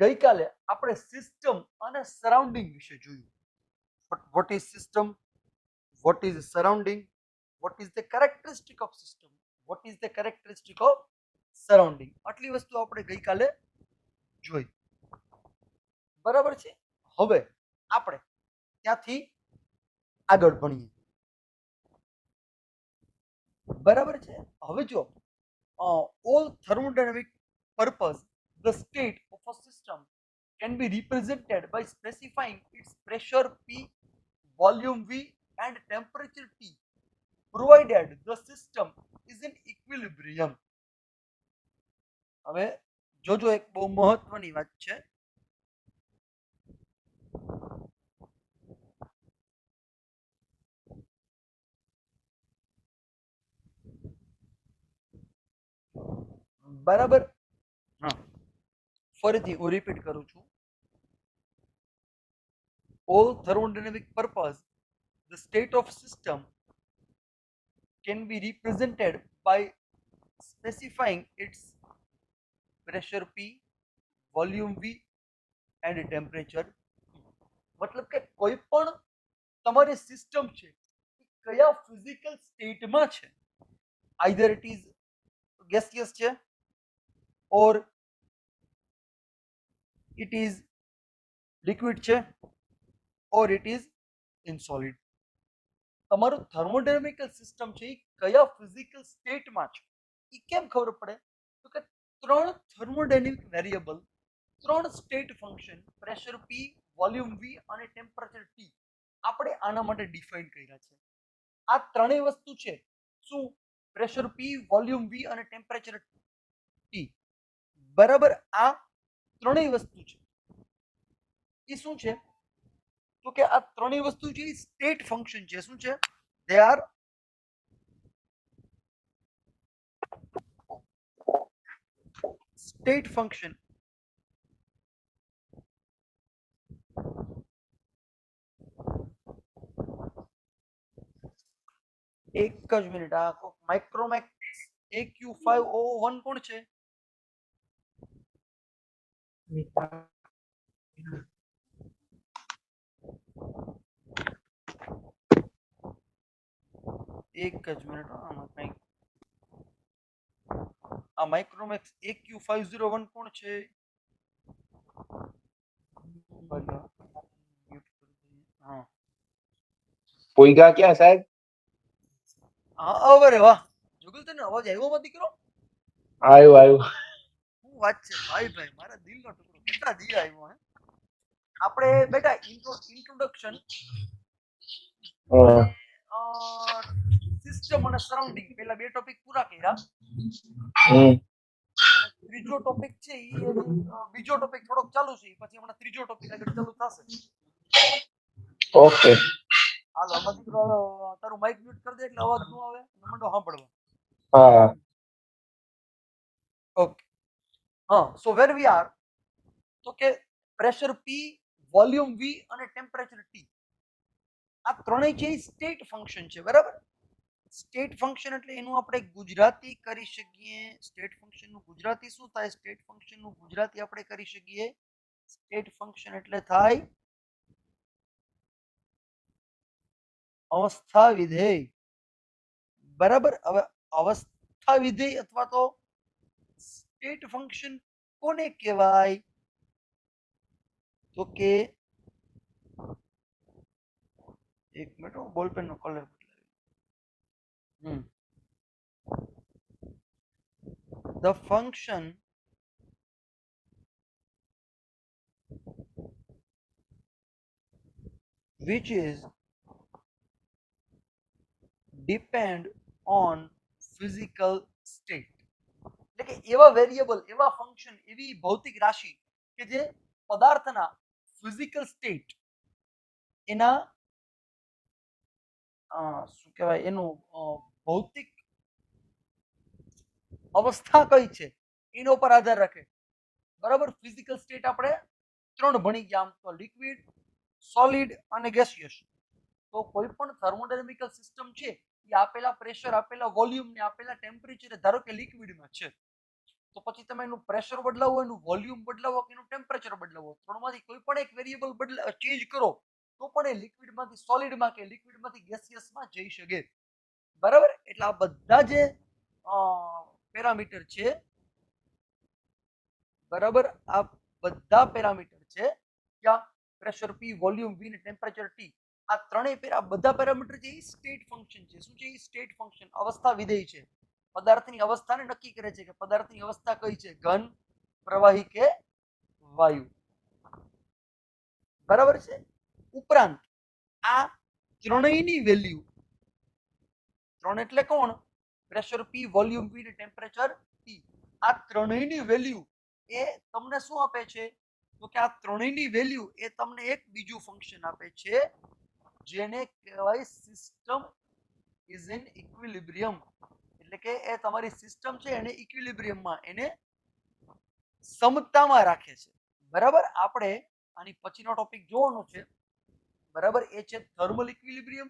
ગઈકાલે આપણે સિસ્ટમ અને સરાઉન્ડિંગ વિશે જોયું. What is system, what is surrounding, what is the characteristic of system, what is the characteristic of surrounding. આટલી વસ્તુ આપણે ગઈકાલે જોઈ. બરાબર છે. હવે આપણે ત્યાંથી આગળ ભણીએ. બરાબર છે. હવે જો all thermodynamic purpose, the state of a system can be represented by specifying its pressure P, volume V and temperature T, provided the system is in equilibrium. હવે જોજો એક બહુ મહત્વની વાત છે. બરાબર. હા, ફરીથી હું રિપીટ કરું છું. all thermodynamic purpose, the state of system can be represented by specifying its pressure P, volume V and temperature. मतलब કે કોઈ પણ તમારી સિસ્ટમ છે કયા ફિઝિકલ સ્ટેટમાં છે, આઈધર ઇટ ઇઝ ગેસિયસ છે ઓર ઇટ ઇઝ લિક્વિડ છે or it is in solid. તમારું થર્મોડાયનેમિકલ સિસ્ટમ છે એ કયા ફિઝિકલ સ્ટેટમાં છે એ કેમ ખબર પડે? તો કે ત્રણ થર્મોડાયનેમિક વેરિયેબલ, ત્રણ સ્ટેટ ફંક્શન પ્રેશર પી, વોલ્યુમ વી અને ટેમ્પરેચર ટી આપણે આના માટે ડિફાઇન કર્યા છે. આ ત્રણેય વસ્તુ છે શું? પ્રેશર પી, વોલ્યુમ વી અને ટેમ્પરેચર ટી. બરાબર. આ ત્રણેય વસ્તુ છે એ શું છે? તો કે આ ત્રણેય વસ્તુ છે સ્ટેટ ફંક્શન છે. શું છે? They are state function. એક જ મિનિટ, આ માઇક્રોમેક્સ AQ501 કોણ છે? એક જ મિનિટ. આમાં કંઈક આ માઇક્રોમેક્સ AQ501 કોણ છે? હા, પોઈગા ક્યાં સાહેબ? હા, અરે વાહ જુગલ, તને અવાજ આવ્યો માં દીકરો? આવ્યો. શું વાત છે ભાઈ, ભાઈ મારા દિલનો ટુકડો, કેટલા દી આવ્યો હે. આપણે બેટા ઇન્ટ્રોડક્શન સિસ્ટમ અને સરાઉન્ડિંગ પેલા બે ટોપિક પૂરા કર્યા. ત્રીજો ટોપિક છે એ બીજો ટોપિક થોડોક ચાલુ છે, પછી હમણાં ત્રીજો ટોપિક આગળ ચાલુ થશે. ઓકે. હાલો આમાં દીકરો તારું માઇક મ્યુટ કરી દે એટલે અવાજ ન આવે, મંડો સાંભળવા. હા. ઓકે. હા, સો વેર વી આર, તો કે પ્રેશર પી, વોલ્યુમ વી અને ટેમ્પરેચર ટી આ ત્રણેય છે સ્ટેટ ફંક્શન છે. બરાબર. સ્ટેટ ફંક્શન એટલે એનું આપણે ગુજરાતી કરી શકીએ. સ્ટેટ ફંક્શન નું ગુજરાતી શું થાય? સ્ટેટ ફંક્શન નું ગુજરાતી આપણે કરી શકીએ. સ્ટેટ ફંક્શન એટલે થાય અવસ્થા વિધેય. બરાબર. હવે અવસ્થા વિધેય અથવા તો સ્ટેટ ફંક્શન કોને કહેવાય? તો કે એક મિનિટ, બોલપેન નો colour the function which is depend on physical state. એટલે કે એવા વેરિયેબલ, એવા ફંક્શન, એવી ભૌતિક રાશિ કે જે પદાર્થના ફિઝિકલ સ્ટેટ, એના શું કહેવાય, એનું ભૌતિક અવસ્થા કઈ છે એના ઉપર આધાર રાખે. બરાબર. ફિઝિકલ સ્ટેટ આપણે ત્રણ ભણી ગયા, આમ તો લિક્વિડ, સોલિડ અને ગેસિયસ. તો કોઈ પણ થર્મોડાયનેમિકલ સિસ્ટમ છે એ આપેલા પ્રેશર, આપેલા વોલ્યુમ ને આપેલા ટેમ્પરેચર, ધારો કે લિક્વિડમાં છે, તો પછી તમે એનું પ્રેશર બદલાવો, એનું વોલ્યુમ બદલાવો કે એનું ટેમ્પરેચર બદલાવો, ત્રણમાંથી કોઈ પણ એક વેરિયેબલ ચેન્જ કરો તો પણ એ લિક્વિડમાંથી સોલિડમાં કે લિક્વિડમાંથી ગેસિયસમાં જઈ શકે. બરાબર. એટલે આ બધા જે પેરામીટર છે, બરાબર, આ બધા પેરામીટર છે ક્યાં? પ્રેશર પી, વોલ્યુમ વી ને ટેમ્પરેચર ટી. આ ત્રણેય બધા પેરામીટર છે એ સ્ટેટ ફંક્શન છે. શું છે? એ સ્ટેટ ફંક્શન, અવસ્થા વિધેય છે. પદાર્થની અવસ્થાને નક્કી કરે છે કે પદાર્થની અવસ્થા કઈ છે, ઘન, પ્રવાહી કે વાયુ. બરાબર છે. ઉપરાંત આ ત્રણેયની વેલ્યુ, ત્રણ એટલે કોણ? પ્રેશર પી, વોલ્યુમ વી ને ટેમ્પરેચર ટી. આ ત્રણેયની વેલ્યુ એ તમને શું આપે છે? તો કે આ ત્રણેયની વેલ્યુ એ તમને એક બીજું ફંક્શન આપે છે જેને કહેવાય સિસ્ટમ ઇઝ ઇન ઇક્વિલિબ્રિયમ. એટલે કે એ તમારી સિસ્ટમ છે એને ઇક્વિલિબ્રિયમમાં, એને સમતામાં રાખે છે. બરાબર. આપણે આની પછીનો ટોપિક જોવાનો છે, બરાબર, એ છે થર્મલ ઇક્વિલિબ્રિયમ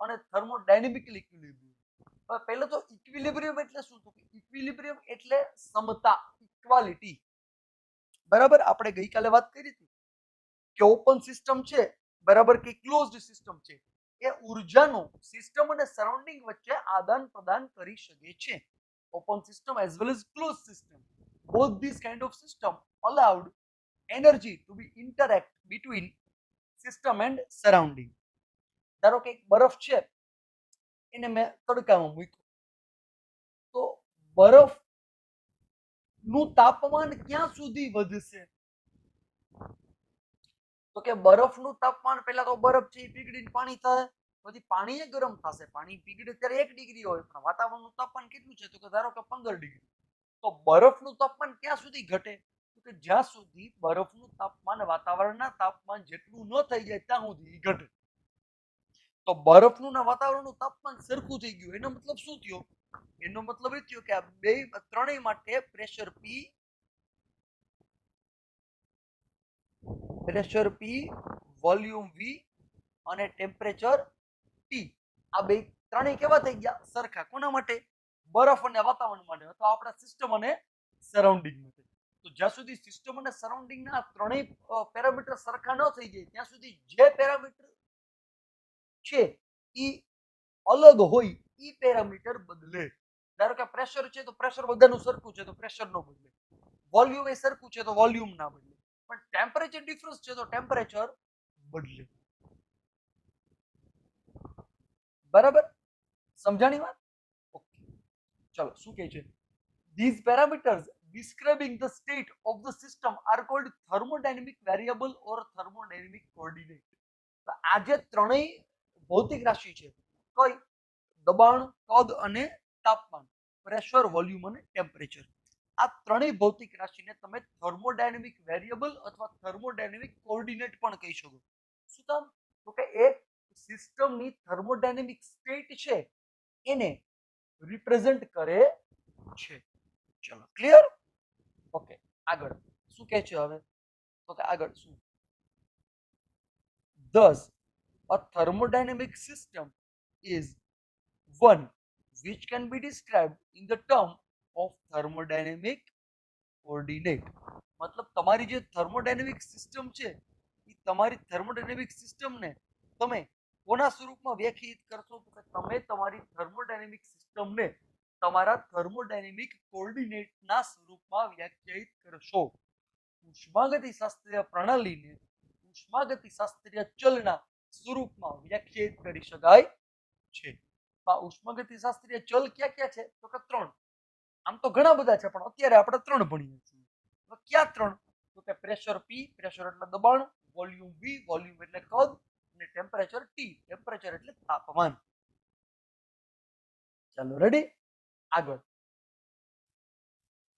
અને થર્મોડાયનેમિકલ ઇક્વિલિબ્રિયમ. હવે પહેલા તો ઇક્વિલિબ્રિયમ એટલે શું? તો ઇક્વિલિબ્રિયમ એટલે સમતા, ઇક્વાલિટી. બરાબર. આપણે ગઈકાલે વાત કરી હતી કે ઓપન સિસ્ટમ છે, બરાબર, કે ક્લોઝડ સિસ્ટમ છે, એ ઉર્જાનું સિસ્ટમ અને સરાઉન્ડિંગ વચ્ચે આદાન પ્રદાન કરી શકે છે. Open system as well as close system, both these kind of system allowed energy to be interact between system and surrounding. ધારો કે એક બરફ છે, એને મેં તડકામાં મૂક્યો, તો બરફ નું તાપમાન ક્યાં સુધી વધશે? તો કે બરફનું તાપમાન, પહેલા તો બરફ છે એ પીગળીને પાણી થાય, પછી પાણી એ ગરમ થશે. પાણી પીગળે ત્યારે 1 ડિગ્રી હોય, પણ વાતાવરણનું તાપમાન કેટલું છે? તો કે ધારો કે 15 ડિગ્રી. તો બરફનું તાપમાન ક્યાં સુધી ઘટે? તો કે જ્યાં સુધી બરફનું તાપમાન વાતાવરણના તાપમાન જેટલું ન થઈ જાય ત્યાં સુધી ઘટે. તો બરફનું ને વાતાવરણનું તાપમાન સરખું થઈ ગયું, એનો મતલબ શું થયો? એનો મતલબ એ થયો કે આ ત્રણેય માટે પ્રેશર પી, વોલ્યુમ વી અને ટેમ્પરેચર ટી, આ બે ત્રણેય કેવા થઈ ગયા? સરખા. કોના માટે? બરફ અને વાતાવરણ માટે, અથવા આપણા સિસ્ટમ અને સરાઉન્ડિંગ માટે. તો જ્યાં સુધી સિસ્ટમ અને સરાઉન્ડિંગના ત્રણેય પેરામીટર સરખા ન થઈ જાય ત્યાં સુધી જે પેરામીટર છે એ અલગ હોય એ પેરામીટર બદલે. ધારો કે પ્રેશર છે તો પ્રેશર બધાનું સરખું છે તો પ્રેશર નો બદલે, વોલ્યુમ એ સરખું છે તો વોલ્યુમ ના બદલે, પણ ટેમ્પરેચર ડિફરન્સ છે તો ટેમ્પરેચર બદલે. બરાબર. સમજાણી વાત? ઓકે. ચલો, શું કહે છે? These parameters describing the state of the system are called thermodynamic variable or thermodynamic coordinate. આ જે ત્રણેય ભૌતિક રાશિ છે, કઈ? દબાણ, કદ અને તાપમાન, પ્રેશર, વોલ્યુમ અને ટેમ્પરેચર. આ ત્રણેય ભૌતિક રાશિને તમે થર્મોડાયનેમિક વેરિયેબલ અથવા થર્મોડાયનેમિક કોઓર્ડિનેટ પણ કહી શકો. શું કામ? તો કે એક સિસ્ટમની થર્મોડાયનેમિક સ્ટેટ છે એને રિપ્રેઝન્ટ કરે છે. ચલો, ક્લિયર? ઓકે. આગળ શું કહે છે હવે? તો કે આગળ શું? Thus, a thermodynamic system is one which can be described in the term of thermodynamic coordinate. મતલબ તમારી જે થર્મોડાયનેમિક સિસ્ટમ છે એ તમારી થર્મોડાયનેમિક સિસ્ટમને તમે કોના સ્વરૂપમાં વ્યાખ્યાયિત કરશો? તો કે તમે તમારી થર્મોડાયનેમિક સિસ્ટમને તમારા થર્મોડાયનેમિક કોઓર્ડિનેટના સ્વરૂપમાં વ્યાખ્યાયિત કરશો. ઉષ્માગતિશાસ્ત્રીય પ્રણાલીને ઉષ્માગતિશાસ્ત્રીય ચલના સ્વરૂપમાં વ્યાખ્યાયિત કરી શકાય છે. ઉષ્માગતિશાસ્ત્રીય ચલ ક્યાં ક્યાં છે? તો કે 3. આમ તો ઘણા બધા છે, પણ અત્યારે આપણે 3 ભણીએ છીએ. તો ક્યાં 3? તો કે પ્રેશર પી, પ્રેશર એટલે દબાણ, વોલ્યુમ વી, વોલ્યુમ એટલે કદ, અને ટેમ્પરેચર ટી, ટેમ્પરેચર એટલે તાપમાન. ચાલો, રેડી? આગળ.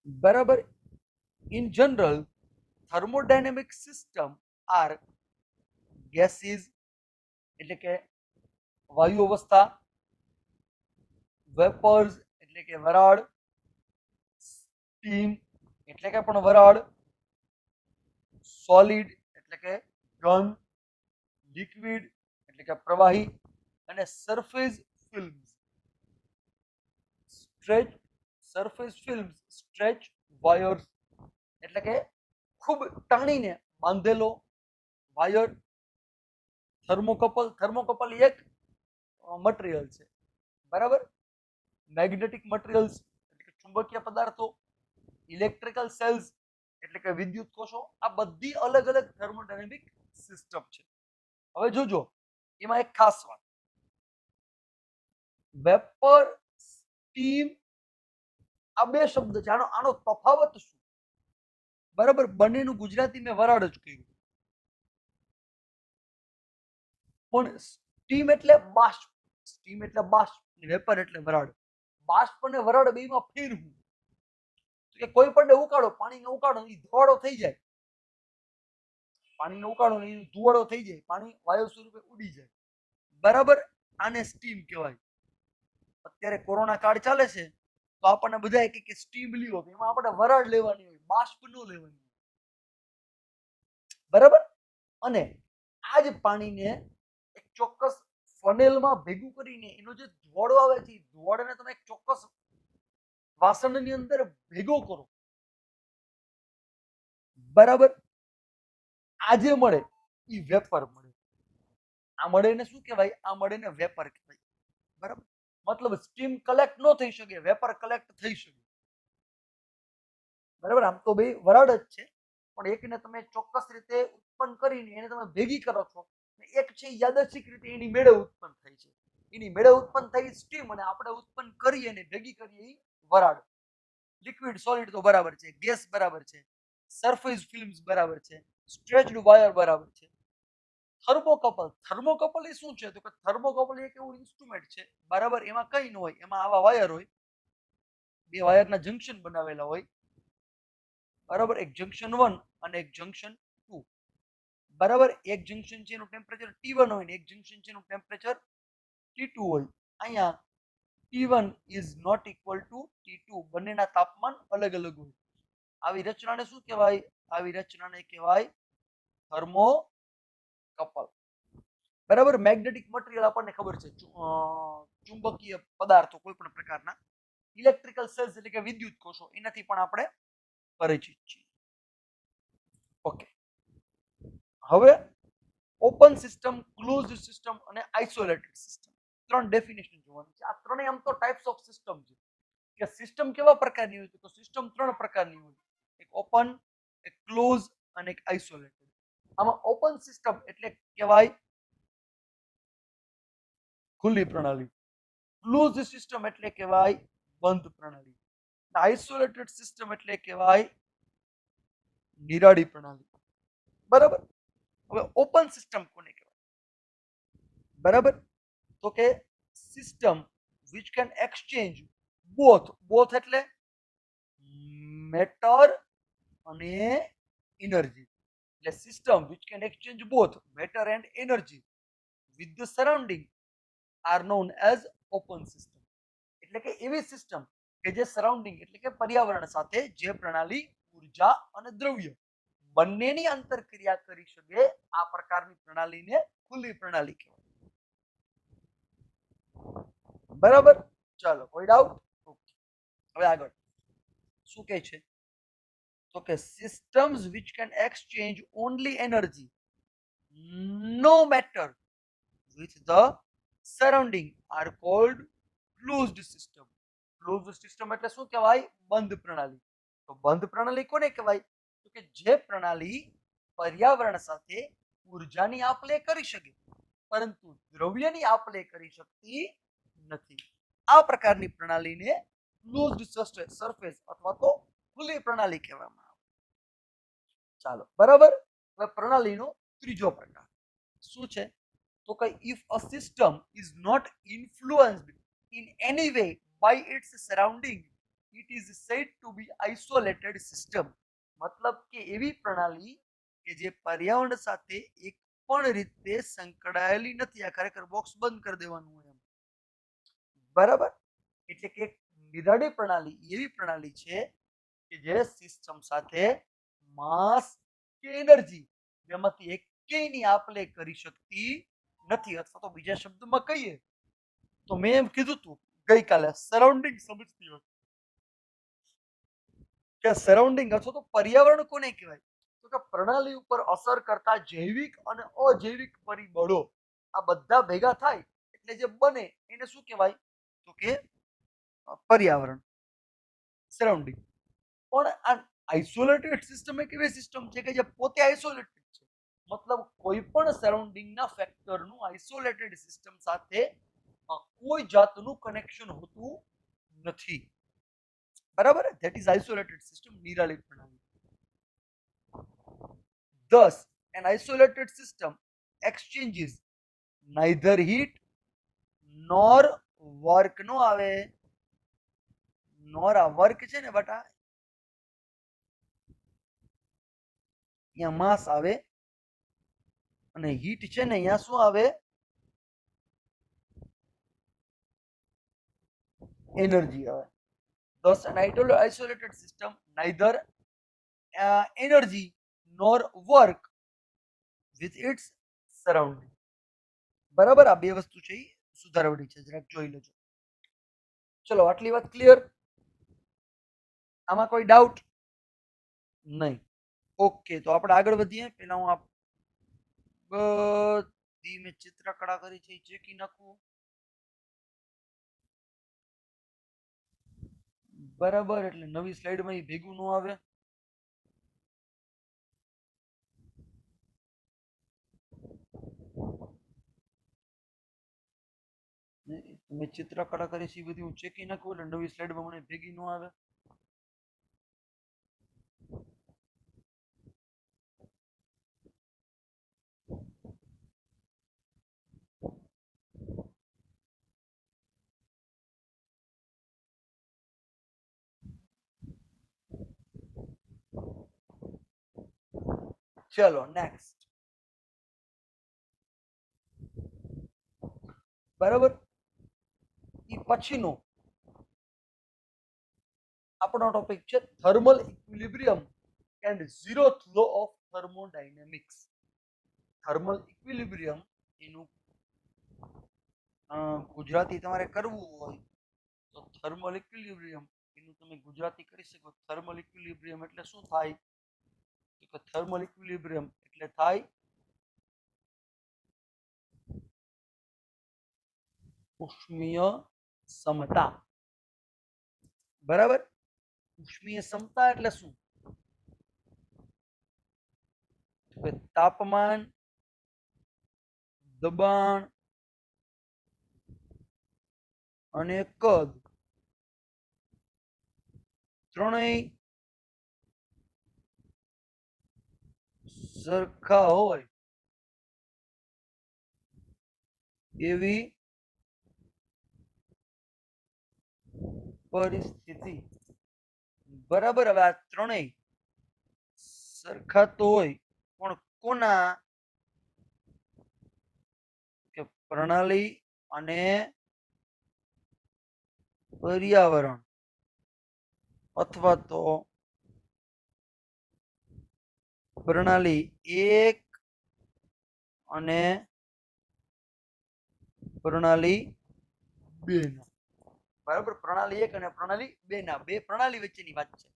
બરાબર. In general, thermodynamic system are gases એટલે કે વાયુ અવસ્થા, વેપર્સ એટલે કે વરાળ, સ્ટીમ એટલે કે પણ વરાળ, સોલિડ એટલે કે ઘન, લિક્વિડ એટલે કે પ્રવાહી, અને surface films stretch, surface films stretch, wires એટલે કે ખૂબ ટાણીને બાંધેલો વાયર. થર્મોકપલ એક મટીરિયલ છે, બરાબર. મેગ્નેટિક મટીરિયલ્સ એટલે કે ચુંબકીય પદાર્થો, ઇલેક્ટ્રિકલ સેલ્સ એટલે કે વિદ્યુત કોષો, આ બધી અલગ અલગ થર્મોડાયનેમિક સિસ્ટમ છે. હવે જોજો એમાં એક ખાસ વાત, વેપર, સ્ટીમ, આ બે શબ્દ છે. આનો તફાવત શું? બરાબર, બંનેનું ગુજરાતી મેં વરાળ જ કહ્યું, પણ સ્ટીમ એટલે બાષ્પ, સ્ટીમ એટલે બાષ્પ, વેપર એટલે વરાળ. બાષ્પ અને વરાળ બેમાં ફેર હું કે કોઈ પણ ઉકાળો, પાણીને ઉકાળો એ ધુવાડો થઈ જાય, પાણીને ઉકાળો એ ધુવાડો થઈ જાય, પાણી વાયુ સ્વરૂપે ઉડી જાય, બરાબર. આને સ્ટીમ કહેવાય. અત્યારે કોરોના કાળ ચાલે છે તો આપણને બધા કે સ્ટીમ લ્યો, એમાં આપણે વરાળ લેવાની હોય, બાષ્પ ન લેવાની હોય, બરાબર. અને આ જ પાણીને એક ચોક્કસ ફનેલમાં ભેગું કરીને એનો જે ધુવાડો આવે છે, ધુવાડાને તમે એક ચોક્કસ વાસણની અંદર ભેગો કરો, બરાબર. આ જે મળે એ વેપર મળે. આ મળે ને શું કહેવાય? આ મળે ને વેપર કહેવાય, બરાબર. મતલબ સ્ટીમ કલેક્ટ ન થઈ શકે, વેપર કલેક્ટ થઈ શકે, બરાબર. આમ તો બે વરાળ જ છે, પણ એકને તમે ચોક્કસ રીતે ઉત્પન્ન કરીને એને તમે ભેગી કરો છો, એક છે યાદચ્છિક રીતે એની મેળે ઉત્પન્ન થાય છે. એની મેળે ઉત્પન્ન થઈ સ્ટીમ, અને આપણે ઉત્પન્ન કરીએ અને ભેગી કરીએ એ વરાળ. લિક્વિડ સોલિડ તો બરાબર છે, ગેસ બરાબર છે, સરફેસ ફિલ્મ્સ બરાબર છે, સ્ટ્રેચ્ડ વાયર બરાબર છે. થર્મોકપલ એ શું છે? તો કે થર્મોકપલ એક એવું ઇન્સ્ટ્રુમેન્ટ છે, બરાબર. એમાં કઈ ન હોય, એમાં આવા વાયર હોય, બે વાયરના જંક્શન બનાવેલા હોય, બરાબર. એક જંક્શન 1 અને એક જંક્શન 2, બરાબર. એક જંક્શન છે એનું ટેમ્પરેચર T1 હોય ને એક જંક્શન છે એનું ટેમ્પરેચર T2 હોય. અહીંયા T1 is not equal to T2, બંનેના તાપમાન અલગ અલગ હોય. આવી રચનાને શું કહેવાય? આવી રચનાને કહેવાય થર્મોકપલ, બરાબર. મેગ્નેટિક મટીરિયલ આપણને ખબર છે, ચુંબકીય પદાર્થો કોઈ પણ પ્રકારના, ઇલેક્ટ્રિકલ સેલ્સ એટલે કે વિદ્યુત કોષો, એનાથી પણ આપણે પરિચિત છીએ. ઓકે, હવે ઓપન સિસ્ટમ, ક્લોઝડ સિસ્ટમ અને આઇસોલેટેડ સિસ્ટમ, ત્રણ ડેફિનેશન જોવાની છે. આ ત્રણેય આમ તો ટાઈપ્સ ઓફ સિસ્ટમ છે. કે સિસ્ટમ કેવા પ્રકારની હોય? તો સિસ્ટમ ત્રણ પ્રકારની હોય, એક ઓપન, એક ક્લોઝ અને એક આઇસોલેટેડ. આમાં ઓપન સિસ્ટમ એટલે કહેવાય ખુલ્લી પ્રણાલી, ક્લોઝ સિસ્ટમ એટલે કહેવાય બંધ પ્રણાલી, આઇસોલેટેડ સિસ્ટમ એટલે કહેવાય નિરાળી પ્રણાલી, બરાબર. હવે ઓપન સિસ્ટમ કોને કહેવાય? બરાબર, તો કે system which can exchange both એટલે મેટર અને એનર્જી, એટલે system which can exchange both matter and energy with the surrounding are known as open system. એટલે કે એવી સિસ્ટમ કે જે સરાઉન્ડિંગ એટલે કે પર્યાવરણ સાથે જે પ્રણાલી ઉર્જા અને દ્રવ્ય બંનેની આંતરક્રિયા કરી શકે, આ પ્રકારની પ્રણાલીને ખુલ્લી પ્રણાલી કહેવાય, બરાબર. ચાલો, કોઈ ડાઉટ? હવે આગળ શું કહે છે? તો કે systems which can exchange only energy no matter with the surrounding are called closed system. Close system એટલે શું કહેવાય? બંધ પ્રણાલી. તો બંધ પ્રણાલી કોને કહેવાય? તો કે જે પ્રણાલી પર્યાવરણ સાથે ઉર્જાની આપ-લે કરી શકે પરંતુ દ્રવ્યની આપ-લે કરી શકતી નથી, આ પ્રકારની પ્રણાલીને ક્લોઝડ સરફેસ અથવા તો ખુલ્લી પ્રણાલી કહેવામાં આવે. ચાલો, બરાબર. હવે પ્રણાલીનો ત્રીજો પ્રકાર શું છે? તો કે if a system is not influenced in any way by its surrounding it is said to be isolated system. મતલબ કે એવી પ્રણાલી કે જે પર્યાવરણ સાથે એક પણ રીતે સંકળાયેલી નથી. આ ખરેખર બોક્સ બંધ કરી દેવાનું હોય એમ, બરાબર. એટલે કે નિરાળી પ્રણાલી એવી પ્રણાલી છે કે જે સિસ્ટમ સાથે માસ કે એનર્જી બેમાંથી એકેયની આપ-લે કરી શકતી નથી. અથવા તો બીજા શબ્દમાં કહીએ તો મેં એમ કીધું હતું ગઈકાલે, સરાઉન્ડિંગ સમજતી હોય કે સરાઉન્ડિંગ અથવા તો પર્યાવરણ કોને કહેવાય? તો કે પ્રણાલી ઉપર અસર કરતા જૈવિક અને અજૈવિક પરિબળો આ બધા ભેગા થાય એટલે જે બને એને શું કહેવાય? તો કે પર્યાવરણ, સરાઉન્ડિંગ. પણ આ આઇસોલેટેડ સિસ્ટમ એક એવી સિસ્ટમ છે કે જે પોતે આઇસોલેટેડ છે, મતલબ કોઈ પણ સરાઉન્ડિંગના ફેક્ટરનું આઇસોલેટેડ સિસ્ટમ સાથે કોઈ જાતનું કનેક્શન હોતું નથી. બરાબર, ધેટ ઇઝ આઇસોલેટેડ સિસ્ટમ, નિરાળી પ્રણાલી. Thus, an isolated system exchanges neither heat nor work. નો આવે, નોર આ વર્ક છે ને બટા, અહીંયા માસ આવે અને હીટ છે ને અહીંયા શું આવે? એનર્જી આવે. Thus, an isolated system neither energy nor work with its surrounding. બરાબર, આ બે વસ્તુ છે એ સુધારવડી છે, જરાક જોઈ લેજો. ચલો, આટલી વાત ક્લિયર? આમાં કોઈ ડાઉટ નહીં? ઓકે, તો આપણે આગળ વધીએ. પેલા હું આ બધી મેં ચિત્રકળા કરી છે એ ચેકી નાખું. બરાબર, એટલે નવી સ્લાઇડમાં એ ભેગું ન આવે. મેં ચિત્રકળા કરી છે એ બધી હું ચેકી નાખું એટલે નવી સ્લાઇડમાં મને ભેગી ન આવે. ચલો નેક્સ્ટ. બરાબર, એ પછીનો આપણો ટોપિક છે thermal equilibrium and zeroth law of thermodynamics. Thermal equilibrium એનું ગુજરાતી તમારે કરવું હોય તો થર્મલ ઇક્વિલિબ્રિયમ એનું તમે ગુજરાતી કરી શકો. થર્મલ ઇક્વિલિબ્રિયમ એટલે શું થાય? તો થર્મલ ઇક્વિલિબ્રિયમ એટલે થાય ઉષ્મીય સમતા. બરાબર, ઉષ્મીય સમતા એટલે શું? તાપમાન, દબાણ અને કદ ત્રણેય સરખા હોય એવી પરિસ્થિતિ. બરાબર, હવે આ ત્રણેય સરખા તો હોય પણ કોના? કે પ્રણાલી અને પર્યાવરણ અથવા તો પ્રણાલી એક અને પ્રણાલી બે ના. બરાબર, પ્રણાલી એક અને પ્રણાલી બે ના, બે પ્રણાલી વચ્ચેની વાત છે.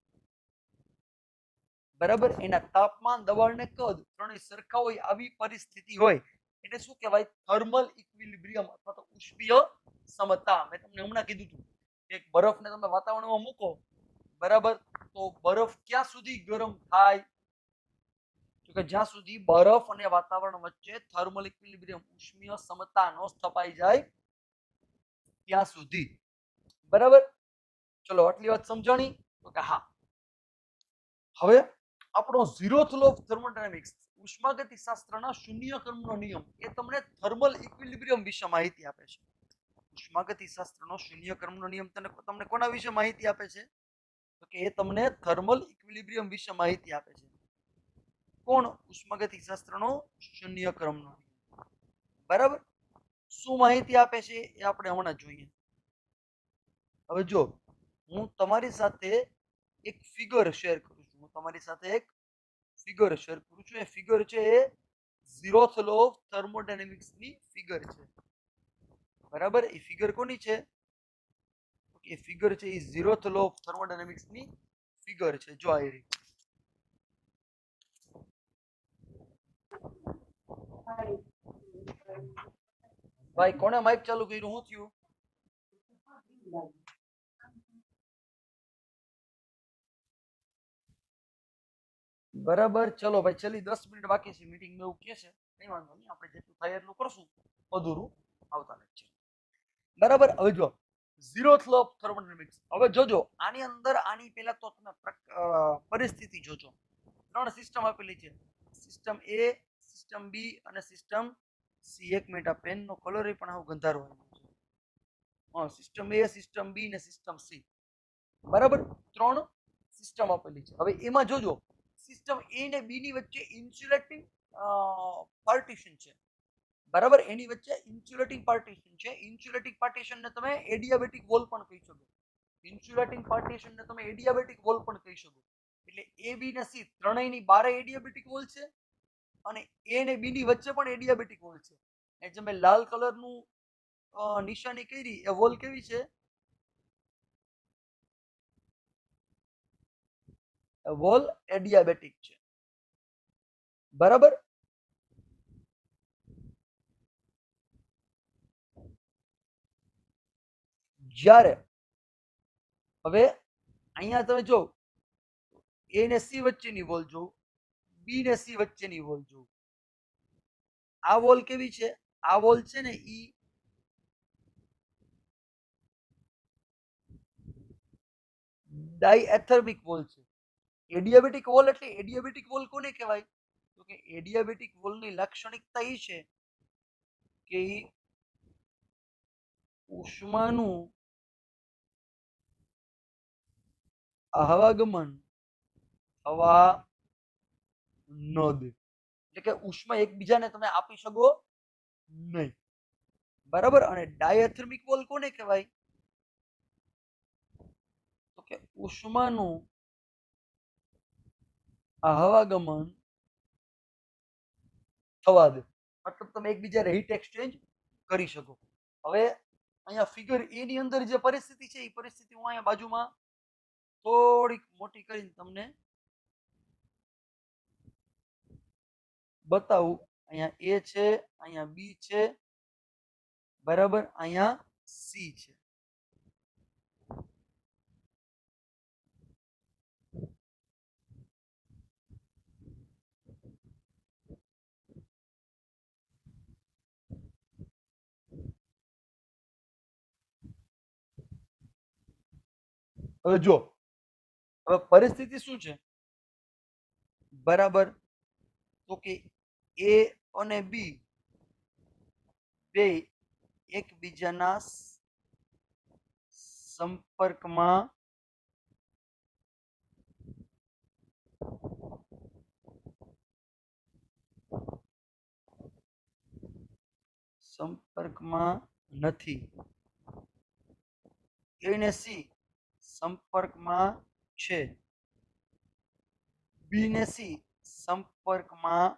બરાબર, એના તાપમાન, દબાણ ને કદ ત્રણેય સરખા હોય આવી પરિસ્થિતિ હોય એટલે શું કહેવાય? થર્મલ ઇક્વિલિબ્રિયમ અથવા તો ઉષ્મીય સમતા. મેં તમને હમણાં કીધું હતું એક બરફને તમે વાતાવરણમાં મૂકો, બરાબર, તો બરફ ક્યાં સુધી ગરમ થાય? તો કે જ્યાં સુધી બરફ અને વાતાવરણ વચ્ચે થર્મલ ઇક્વિલિબ્રિયમ ઉષ્મીય સમતા ન સ્થપાઈ જાય ત્યાં સુધી. બરાબર, ચલો આટલી વાત સમજાણી? તો કે હા. હવે આપણો ઝીરોથ લો ઓફ થર્મોડાયનેમિક્સ, ઉષ્માગતિશાસ્ત્રના શૂન્યક્રમનો નિયમ, એ તમને થર્મલ ઇક્વિલિબ્રિયમ વિશે માહિતી આપે છે. ઉષ્માગતિશાસ્ત્રનો શૂન્યક્રમનો નિયમ તમને કોના વિશે માહિતી આપે છે? તો કે એ તમને થર્મલ ઇક્વિલિબ્રિયમ વિશે માહિતી આપે છે. કોણ? ઉષ્માગતિશાસ્ત્રનો શૂન્યક્રમનો નિયમ. બરાબર, શું માહિતી આપે છે એ આપણે હમણાં જોઈએ. હવે જો હું તમારી સાથે એક ફિગર શેર કરું છું, હું તમારી સાથે એક ફિગર શેર કરું છું. એ ફિગર છે એ ઝીરોથ લો ઓફ થર્મોડાયનેમિક્સની ફિગર છે. બરાબર, એ ફિગર કોની છે? એ ફિગર છે એ ઝીરોથ લો ઓફ થર્મોડાયનેમિક્સની ફિગર છે જો આ રહી. ભાઈ કોને માઇક ચાલુ કર્યું? હું થયું? બરાબર, ચલો ભાઈ, છેલ્લી 10 મિનિટ બાકી છે મીટિંગ એવું કે છે. કઈ વાંધો નહીં, આપણે જેટલું થાય એટલું કરશું, અધૂરું આવતા લેક્ચર. બરાબર, હવે જો ઝીરોથ લો ઓફ થર્મોડાયનેમિક્સ. હવે જોજો આની અંદર આની પહેલા તો તમે પરિસ્થિતિ જોજો. 3 સિસ્ટમ આપેલી છે, સિસ્ટમ એ, સિસ્ટમ બી અને સિસ્ટમ સી. એક મિનિટ, આ પેનનો કલર પણ આવું ગંધારો આવ્યો છે. સિસ્ટમ એ, સિસ્ટમ બી ને સિસ્ટમ સી. બરાબર, 3 સિસ્ટમ આપેલી છે. હવે એમાં જોજો સિસ્ટમ એ ને બી ની વચ્ચે ઇન્સ્યુલેટિંગ પાર્ટીશન છે. બરાબર, એની વચ્ચે ઇન્સ્યુલેટિંગ પાર્ટીશન છે. ઇન્સ્યુલેટિંગ પાર્ટીશન ને તમે એડિયાબેટિક વોલ પણ કહી શકો. ઇન્સ્યુલેટિંગ પાર્ટીશન ને તમે એડિયાબેટિક વોલ પણ કહી શકો. એટલે એ બી ને સી ત્રણેયની બારે એડિયાબેટિક વોલ છે અને એ ને બી ની વચ્ચે પણ એડિયાબેટિક વોલ છે. એ જે મેં લાલ કલરનું નિશાની કરી એ વોલ કેવી છે? વોલ એડિયાબેટિક છે. બરાબર, જ્યારે હવે અહીંયા તમે જો એ ને સી વચ્ચેની વોલ જો, બી ને સી વચ્ચેની વોલ જો, આ વોલ કેવી છે? આ વોલ છે ને ઈ ડાયએથર્મિક વોલ છે. એડિયાબેટિક વોલ એટલે એડિયાબેટિક વોલ કોને કહેવાય? તો કે એડિયાબેટિક વોલની લાક્ષણિકતા એ છે કે ઉષ્માનું આવાગમન થવા ન દે. એટલે કે ઉષ્મા એકબીજાને તમે આપી શકો નહીં. બરાબર, અને ડાયથર્મિક વોલ કોને કહેવાય? તો કે ઉષ્માનું આવાગમન થવા દે, મતલબ તમે એકબીજાને હીટ એક્સચેન્જ કરી શકો. હવે અહીંયા ફિગર એ ની અંદર જે પરિસ્થિતિ છે એ પરિસ્થિતિ હું અહીંયા બાજુમાં થોડીક મોટી કરીને તમને બતાવું. અહીંયા એ છે, અહીંયા બી છે, બરાબર, અહીંયા સી છે. હવે જો હવે પરિસ્થિતિ શું છે? બરાબર, તો કે એ અને બી બે એકબીજાના સંપર્કમાં નથી. એ ને સી સંપર્કમાં છે, બી ને સી સંપર્કમાં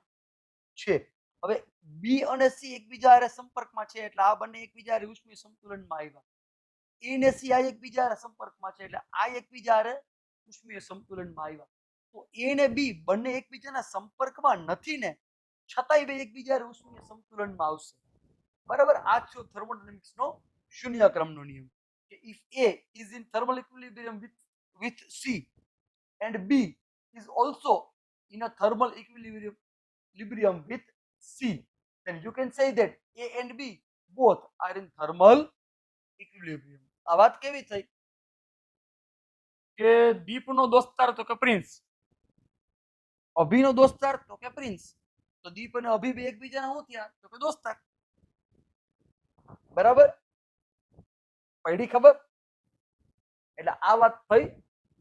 છે. હવે બી અને સી એકબીજા હારે સંપર્કમાં છે એટલે આ બંને એકબીજા હારે ઉષ્મીય સંતુલનમાં આવ્યા. એ ને સી આ એકબીજા હારે સંપર્કમાં છે એટલે આ એકબીજા હારે ઉષ્મીય સંતુલનમાં આવ્યા. તો એ ને બી બંને એકબીજાના સંપર્કમાં નથી ને છતાંય બે એકબીજા હારે ઉષ્મીય સંતુલનમાં આવશે. બરાબર, આ છે થર્મોડાયનેમિક્સનો શૂન્ય ક્રમનો નિયમ કે if A is in thermal equilibrium with C and B is also in a thermal equilibrium with C, then you can say that A and B both are in thermal equilibrium. આ વાત કેવી થઈ કે દીપનો દોસ્તાર તો કે prince, અભિનો દોસ્તાર તો કે પ્રિન્સ. તો દીપ અને અભિ બે એકબીજાના શું થયા? તો કે દોસ્તાર. બરાબર, પડી ખબર? એટલે આ વાત થઈ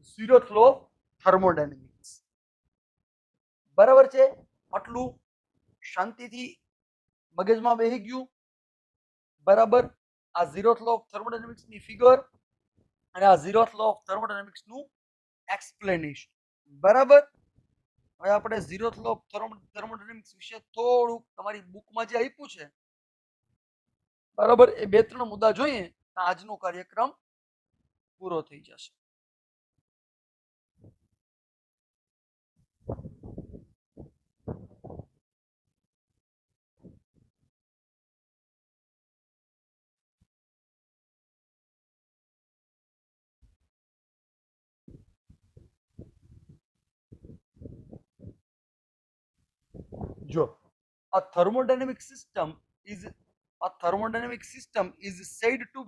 ઝીરોથ લો ઓફ થર્મોડાયનેમિક્સ. બરાબર છે, આટલું શાંતિથી મગજમાં બેસી ગયું? બરાબર, આ ઝીરોથ લો ઓફ થર્મોડાયનેમિક્સ ની ફિગર અને આ ઝીરોથ લો ઓફ થર્મોડાયનેમિક્સ નું એક્સપ્લેનેશન. બરાબર, હવે આપણે ઝીરોથ લો ઓફ થર્મોડાયનેમિક્સ વિશે થોડુંક તમારી બુકમાં જે આપ્યું છે બરાબર એ 2-3 મુદ્દા જોઈએ તો આજનો કાર્યક્રમ પૂરો થઈ જશે. જો a thermodynamic system is said to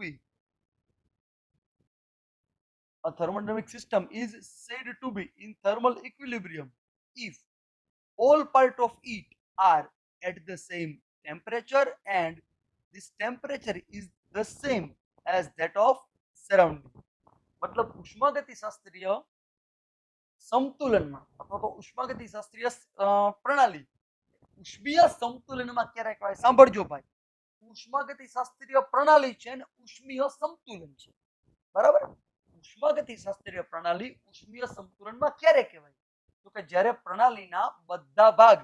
be in thermal equilibrium if all part of it are at the same temperature and this temperature is the same as that of surrounding. मतलब ઉષ્માગતિશાસ્ત્રીય સંતુલનમાં અથવા તો ઉષ્માગતિશાસ્ત્રીય પ્રણાલી ઉષ્મીય સંતુલનમાં ક્યારે કહેવાય? સાંભળજો ભાઈ, ઉષ્માગતિશાસ્ત્રીય પ્રણાલી છે ને ઉષ્મીય સંતુલન છે, બરાબર? ઉષ્માગતિશાસ્ત્રીય પ્રણાલી ઉષ્મીય સંતુલનમાં ક્યારે કહેવાય? તો કે જ્યારે પ્રણાલીના બધા ભાગ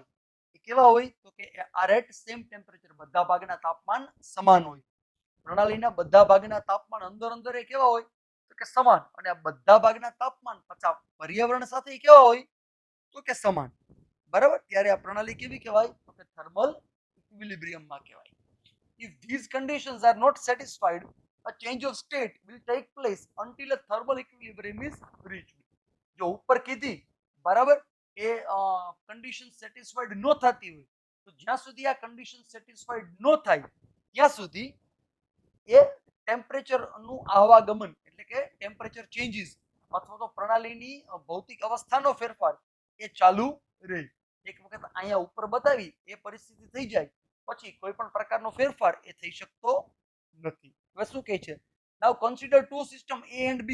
એ કેવા હોય? તો કે આર એટ સેમ ટેમ્પરેચર, બધા ભાગના તાપમાન સમાન હોય. પ્રણાલીના બધા ભાગના તાપમાન અંદર અંદર એ કેવા હોય? તો કે સમાન. અને આ બધા ભાગના તાપમાન પાછા પર્યાવરણ સાથે કેવા હોય? તો કે સમાન, બરાબર? ત્યારે આ પ્રણાલી કેવી કહેવાય? તો કે થર્મલ ઇક્વિલિબ્રિયમમાં કહેવાય. If these conditions are not satisfied, a change of state will take place until a thermal equilibrium is reached. જો ઉપર કીધી, બરાબર, એ કન્ડિશન સેટિસ્ફાઈડ ન થતી હોય તો જ્યાં સુધી આ કન્ડિશન સેટિસ્ફાઈડ ન થાય ત્યાં સુધી એ ટેમ્પરેચરનું આવાગમન એટલે કે ટેમ્પરેચર ચેન્જીસ અથવા તો પ્રણાલીની ભૌતિક અવસ્થાનો ફેરફાર એ ચાલુ રહે. એક વખત અહીંયા ઉપર બતાવી એ પરિસ્થિતિ થઈ જાય પછી કોઈ પણ પ્રકારનો ફેરફાર એ થઈ શકતો નથી. હવે શું કહે છે? Now consider two system A and B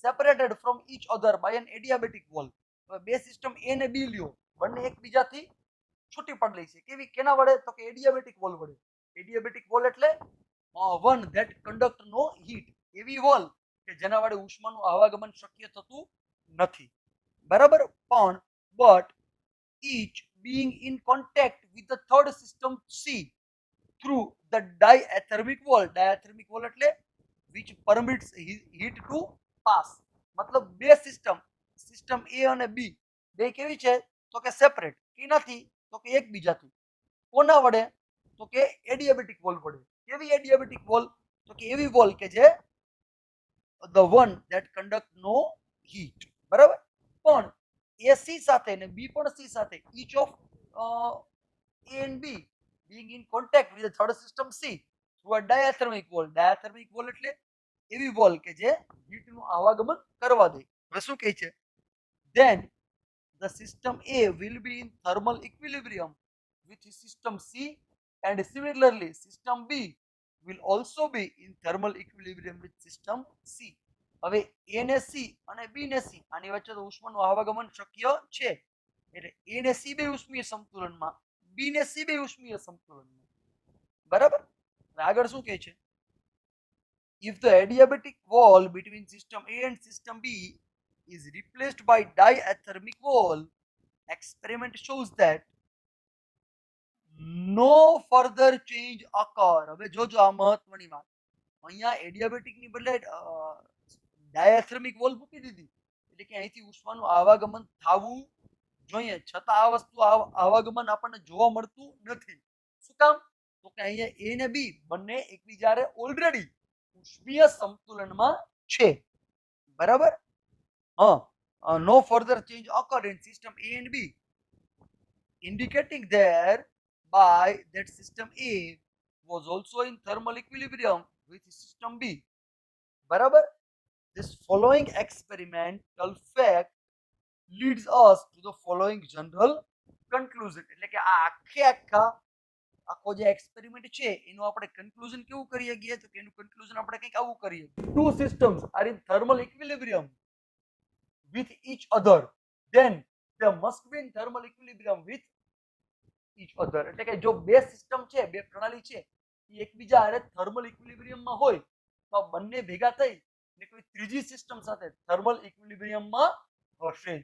separated from each other by an adiabatic wall. હવે બે સિસ્ટમ A અને B લ્યો, બંને એકબીજાથી છૂટી પડેલી છે. કેવી? કેના વડે? તો કે એડિયાબેટિક વોલ વડે. એડિયાબેટિક વોલ એટલે one that conduct no heat, એવી વોલ કે જેના વડે ઉષ્માનું આવાગમન શક્ય થતું નથી, બરાબર? પણ but each being in contact with the third system C through the diathermic wall. Diathermic wall એટલે which permits heat to pass. મતલબ બે સિસ્ટમ A અને B બે કેવી છે? તો કે સેપરેટ. કેનાથી? તો કે એકબીજાથી. કોના વડે? તો કે એડિયાબેટિક વોલ વડે. કેવી એડિયાબેટિક વોલ? તો કે એવી વોલ કે જે the one that conduct no heat, બરાબર? પણ A C સાથે ને B પણ C સાથે, each of A and B being in contact with the third system C through a diathermic wall. Diathermic wall એટલે એવી વોલ કે જે હીટનું આવાગમન કરવા દે. હવે શું કહે છે? then the system A will be in thermal equilibrium with system C and similarly system B will also be in thermal equilibrium with system C. હવે A ને C અને B ને C આની વચ્ચે તો ઉષ્માનું આવાગમન શક્ય છે એટલે A ને C બે ઉષ્મીય સંતુલનમાં, B ને C બે ઉષ્મીય સંતુલનમાં, બરાબર? આગળ શું કહે છે? if the adiabatic wall between system A and system B is replaced by diathermic wall, experiment shows that no further change occur. હવે જોજો આ મહત્વની વાત. અહીંયા એડિયાબેટિક ની બદલે ડાયાથર્મિક વોલ મૂકી દીધી એટલે કે અહીંથી ઉષ્માનું આવાગમન થવું જોઈએ, છતાં આ વસ્તુ આવાગમન આપણને જોવા મળતું નથી. શું કામ? તો કે અહીંયા A ને B બંને એકબીજારે ઓલરેડી ઉષ્મીય સંતુલનમાં છે, બરાબર? no further change occurred in system A and B, indicating thereby that system A was also in thermal equilibrium with system B, બરાબર? This following experimental fact leads us to the following general conclusion. એટલે કે આ આખો જે experiment છે એનું આપણે conclusion કેવું કરીએ ગયા? તો કે એનું કન્ક્લુઝન આપણે કંઈક આવું કરીએ. two systems are in thermal equilibrium with each other, then there must be in thermal equilibrium with each other. એટલે કે જો બે સિસ્ટમ છે, બે પ્રણાલી છે, એ એકબીજા હારે થર્મલ ઇક્વિલિબ્રિયમમાં હોય તો બંને ભેગા થઈ ને કોઈ ત્રીજી સિસ્ટમ સાથે થર્મલ ઇક્વિલિબ્રિયમમાં હશે જ.